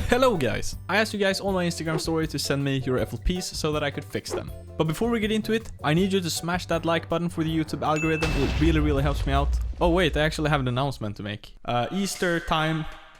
Hello guys! I asked you guys on my Instagram story to send me your FLPs so that I could fix them. But before we get into it, I need you to smash that like button for the YouTube algorithm. It really helps me out. Oh wait, I actually have an announcement to make.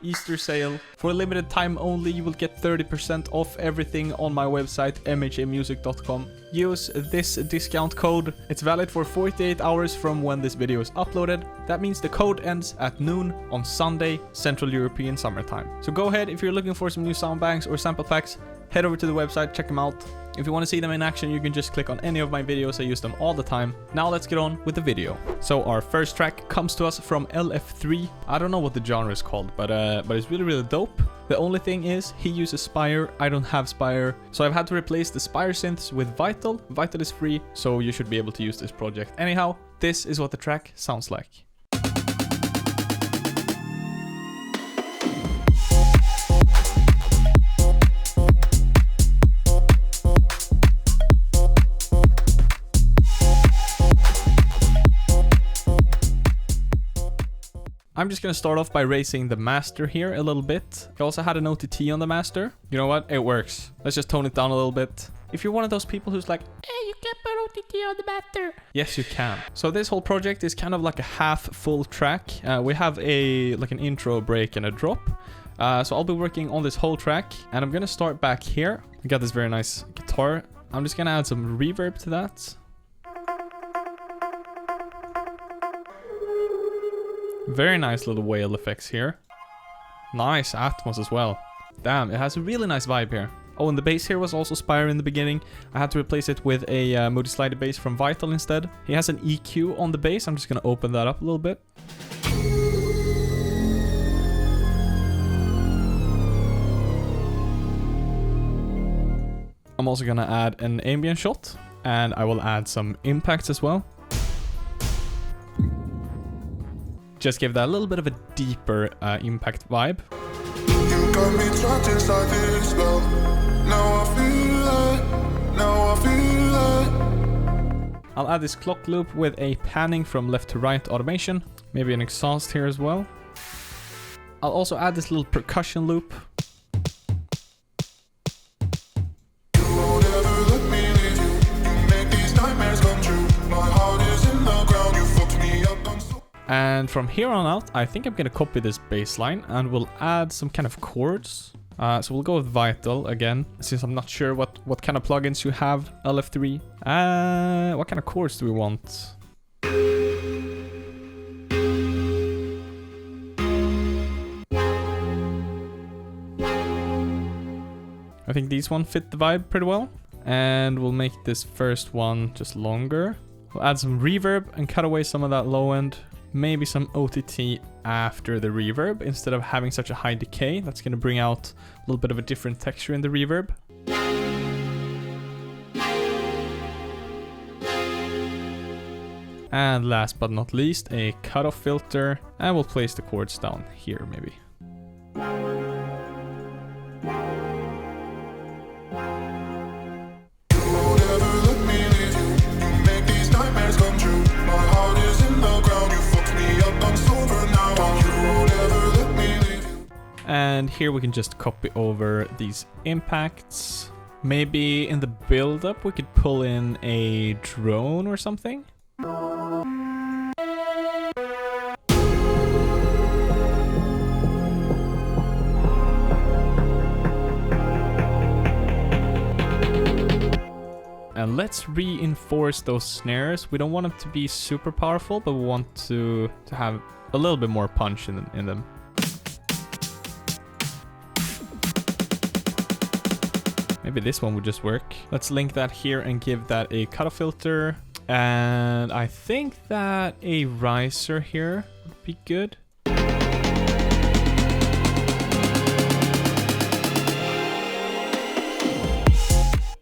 Easter sale. For a limited time only, you will get 30% off everything on my website, mhamusic.com. Use this discount code. It's valid for 48 hours from when this video is uploaded. That means the code ends at noon on Sunday, Central European summertime. So go ahead, if you're looking for some new sound banks or sample packs, head over to the website, check them out. If you want to see them in action, you can just click on any of my videos. I use them all the time. Now let's get on with the video. So our first track comes to us from LF3. I don't know what the genre is called, but it's really dope. The only thing is he uses Spire. I don't have Spire, so I've had to replace the Spire synths with Vital. Vital is free, so you should be able to use this project. Anyhow, this is what the track sounds like. I'm just gonna start off by raising the master here a little bit. I also had an OTT on the master. You know what? It works. Let's just tone it down a little bit. If you're one of those people who's like, hey, you can't put OTT on the master. Yes, you can. So this whole project is kind of like a half full track. We have like an intro, break, and a drop. So I'll be working on this whole track, and I'm gonna start back here. I got this very nice guitar. I'm just gonna add some reverb to that. Very nice little whale effects here. Nice Atmos as well. Damn, it has a really nice vibe here. Oh, and the bass here was also Spire in the beginning. I had to replace it with a Moody Slider bass from Vital instead. He has an EQ on the bass. I'm just gonna open that up a little bit. I'm also gonna add an ambient shot, and I will add some impacts as well. Just give that a little bit of a deeper impact vibe. You got me trapped inside this spell. Now I feel like. I'll add this clock loop with a panning from left to right automation. Maybe an exhaust here as well. I'll also add this little percussion loop. And from here on out, I think I'm gonna copy this bass line and we'll add some kind of chords. So we'll go with Vital again, since I'm not sure what kind of plugins you have, LF3. What kind of chords do we want? I think these one fit the vibe pretty well. And we'll make this first one just longer. We'll add some reverb and cut away some of that low end. Maybe some OTT after the reverb instead of having such a high decay. That's going to bring out a little bit of a different texture in the reverb. And last but not least, a cutoff filter. And we'll place the chords down here maybe. And here we can just copy over these impacts. Maybe in the build-up we could pull in a drone or something. And let's reinforce those snares. We don't want them to be super powerful, but we want to have a little bit more punch in them. Maybe this one would just work. Let's link that here and give that a cutoff filter. And I think that a riser here would be good.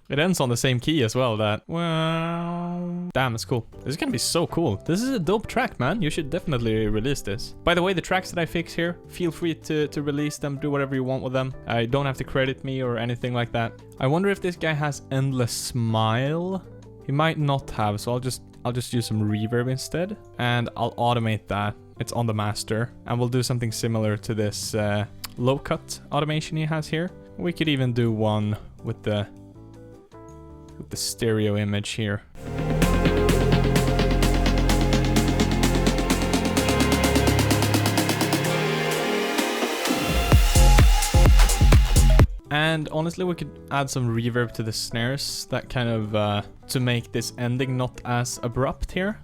It ends on the same key as well, that. Well, damn, it's cool. This is gonna be so cool. This is a dope track, man. You should definitely release this. By the way, the tracks that I fix here, feel free to release them, do whatever you want with them. I don't have to credit me or anything like that. I wonder if this guy has Endless Smile. He might not have, so I'll just use some reverb instead. And I'll automate that. It's on the master. And we'll do something similar to this low cut automation he has here. We could even do one with the stereo image here. And honestly, we could add some reverb to the snares, that kind of to make this ending not as abrupt here.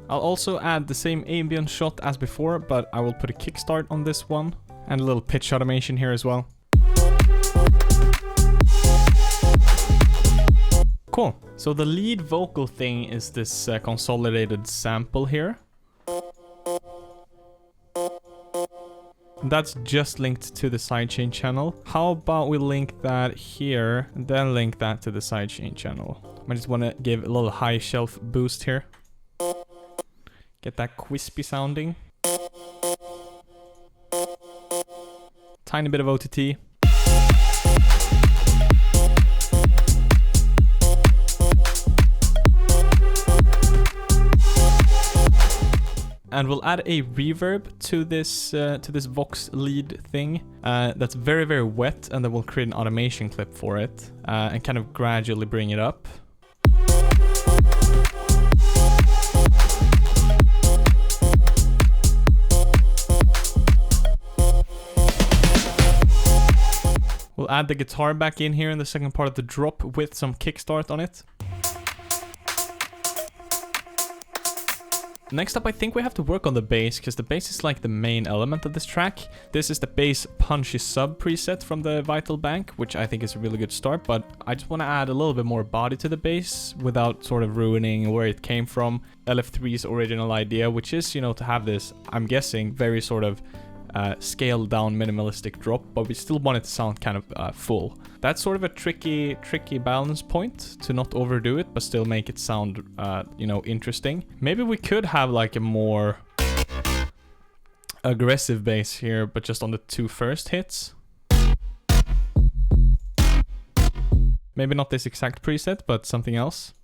I'll also add the same ambient shot as before, but I will put a kickstart on this one and a little pitch automation here as well. Cool. So the lead vocal thing is this consolidated sample here. That's just linked to the sidechain channel. How about we link that here and then link that to the sidechain channel? I just want to give a little high shelf boost here. Get that crispy sounding. Tiny bit of OTT. And we'll add a reverb to this Vox lead thing that's very, very wet, and then we'll create an automation clip for it and kind of gradually bring it up. We'll add the guitar back in here in the second part of the drop with some kickstart on it. Next up, I think we have to work on the bass, because the bass is like the main element of this track. This is the bass punchy sub preset from the Vital Bank, which I think is a really good start, but I just want to add a little bit more body to the bass without sort of ruining where it came from. LF3's original idea, which is, you know, to have this, I'm guessing, very sort of scaled down minimalistic drop, but we still want it to sound kind of full. That's sort of a tricky balance point to not overdo it, but still make it sound, you know, interesting. Maybe we could have like a more aggressive bass here, but just on the two first hits. Maybe not this exact preset, but something else.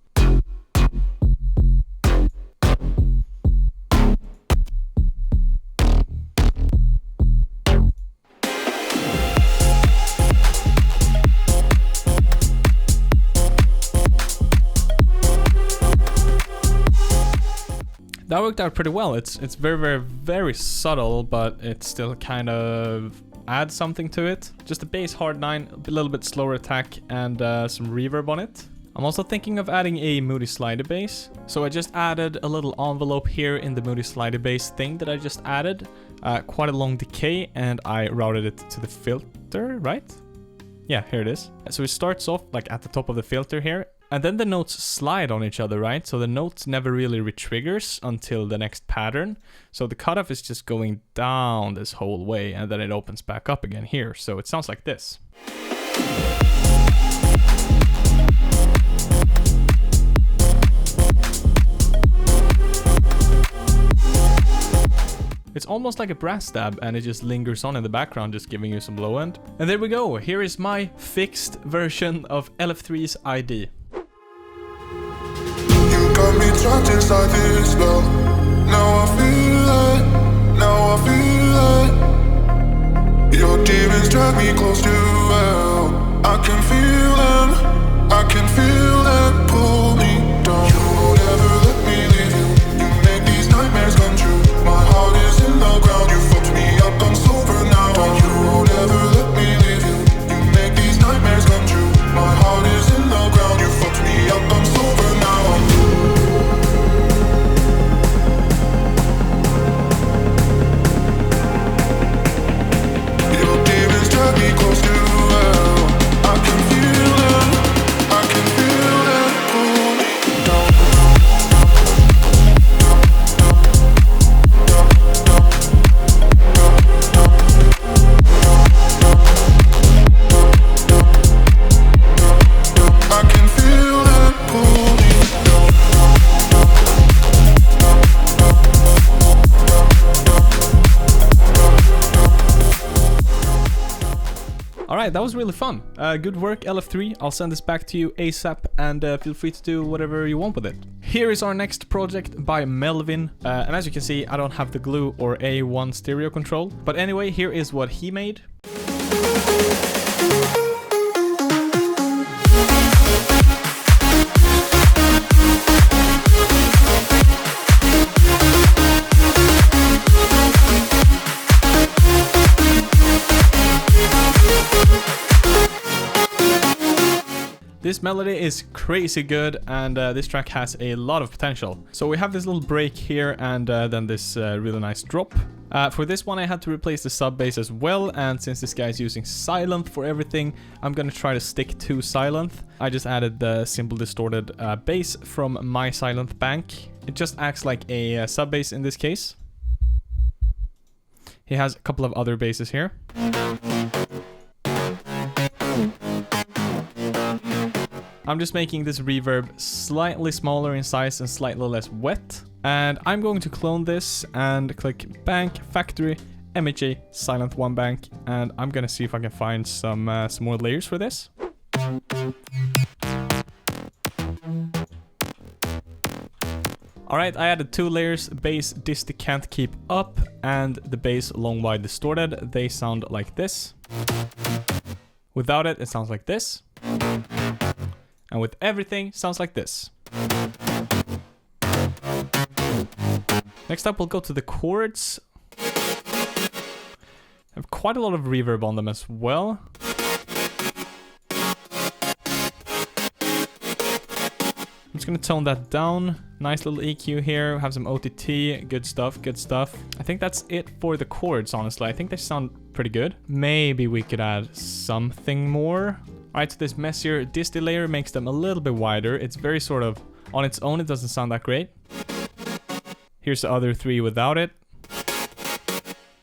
That worked out pretty well. It's very, very, very subtle, but it still kind of adds something to it. Just a bass hard 9, a little bit slower attack, and some reverb on it. I'm also thinking of adding a Moody Slider bass. So I just added a little envelope here in the Moody Slider bass thing that I just added. Quite a long decay, and I routed it to the filter, right? Yeah, here it is. So it starts off like at the top of the filter here. And then the notes slide on each other, right? So the notes never really retriggers until the next pattern. So the cutoff is just going down this whole way, and then it opens back up again here. So it sounds like this. It's almost like a brass stab, and it just lingers on in the background, just giving you some low end. And there we go. Here is my fixed version of LF3's ID. Got me trapped inside this spell. Now I feel it, now I feel it. Your demons drag me close to hell. I can feel them, I can feel them pull me down. You won't ever let me leave you. You make these nightmares come true. My heart is in the ground. You fucked me up, I'm sober now. You won't ever let me leave you. You make these nightmares come true. My heart is in the ground. You fucked me up, I'm sober now. Alright, that was really fun. Good work, LF3. I'll send this back to you ASAP, and feel free to do whatever you want with it. Here is our next project by Melvin. And as you can see, I don't have the glue or A1 stereo control. But anyway, here is what he made. This melody is crazy good, and this track has a lot of potential. So we have this little break here, and then this really nice drop. For this one I had to replace the sub bass as well, and since this guy is using Silent for everything, I'm gonna try to stick to Silent. I just added the simple distorted bass from my Silent bank. It just acts like a sub bass in this case. He has a couple of other basses here. I'm just making this reverb slightly smaller in size and slightly less wet. And I'm going to clone this and click Bank, Factory, MHA, Silent 1 Bank. And I'm gonna see if I can find some more layers for this. Alright, I added 2 layers, bass, dist, can't keep up, and the bass long wide distorted. They sound like this. Without it, it sounds like this. And with everything, sounds like this. Next up, we'll go to the chords. Have quite a lot of reverb on them as well. I'm just gonna tone that down. Nice little EQ here. Have some OTT. Good stuff, good stuff. I think that's it for the chords, honestly. I think they sound pretty good. Maybe we could add something more. Alright, so this messier disty layer makes them a little bit wider. It's very sort of, on its own, it doesn't sound that great. Here's the other 3 without it.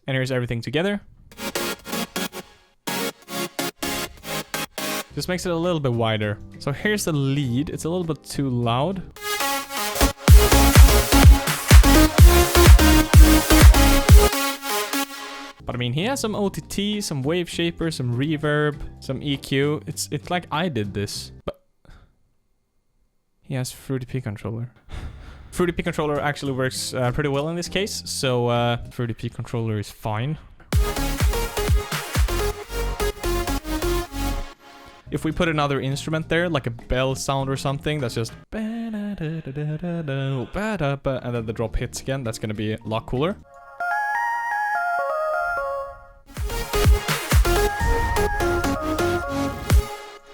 And here's everything together. Just makes it a little bit wider. So here's the lead. It's a little bit too loud. But I mean, he has some OTT, some wave shaper, some reverb, some EQ. It's like I did this, but he has Fruity P controller. Fruity P controller actually works pretty well in this case, so Fruity P controller is fine. If we put another instrument there, like a bell sound or something, that's just and then the drop hits again, that's gonna be a lot cooler.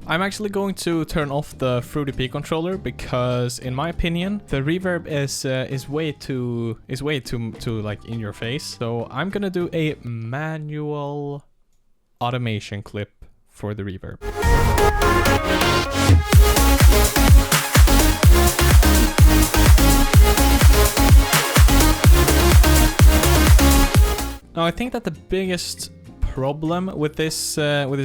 I'm actually going to turn off the Fruity P controller because, in my opinion, the reverb is way too like in your face. So I'm gonna do a manual automation clip for the reverb. Now I think that the biggest problem with this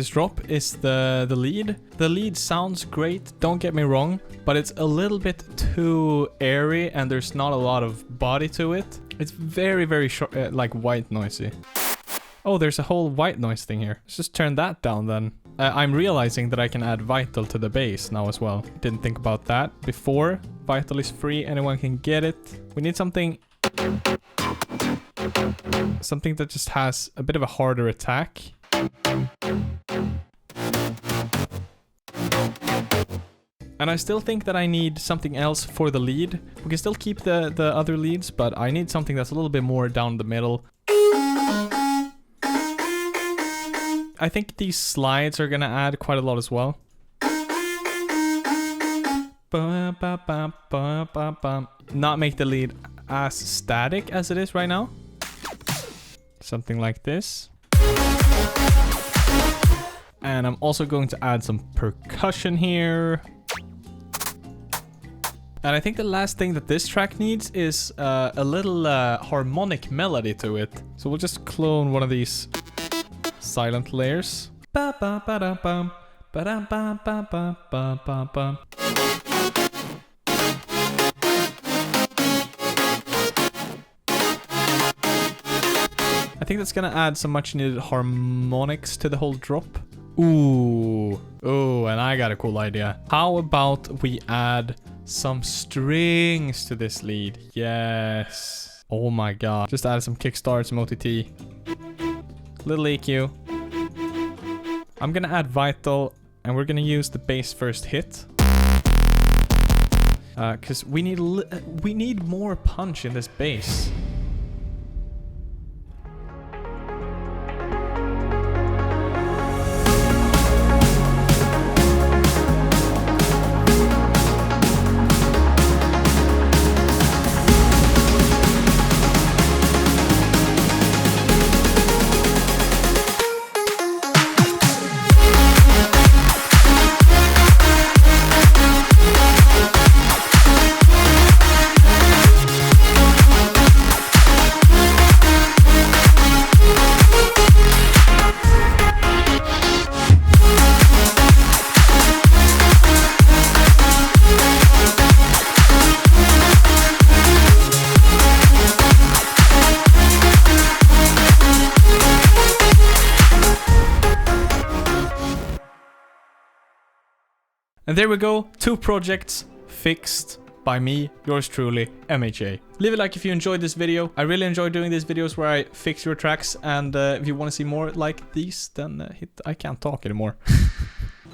drop is the lead. The lead sounds great, don't get me wrong, but it's a little bit too airy and there's not a lot of body to it. It's very short, like white noisy. Oh, there's a whole white noise thing here. Let's just turn that down then. I'm realizing that I can add Vital to the bass now as well. Didn't think about that before. Vital is free, anyone can get it. We need something that just has a bit of a harder attack. And I still think that I need something else for the lead. We can still keep the other leads, but I need something that's a little bit more down the middle. I think these slides are gonna add quite a lot as well. Not make the lead as static as it is right now. Something like this. And I'm also going to add some percussion here. And I think the last thing that this track needs is a little harmonic melody to it. So we'll just clone one of these silent layers. I think that's gonna add some much needed harmonics to the whole drop. Ooh. Oh, and I got a cool idea. How about we add some strings to this lead? Yes. Oh my god. Just add some kickstart, some OTT. Little EQ. I'm gonna add vital, and we're gonna use the bass first hit. Cause we need more punch in this bass. And there we go, 2 projects fixed by me, yours truly, MHA. Leave a like if you enjoyed this video. I really enjoy doing these videos where I fix your tracks, and if you want to see more like these, then I can't talk anymore.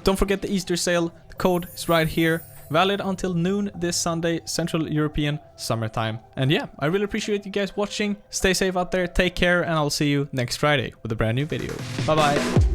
Don't forget the Easter sale, the code is right here, valid until noon this Sunday, Central European summertime. And yeah, I really appreciate you guys watching. Stay safe out there, take care, and I'll see you next Friday with a brand new video. Bye bye.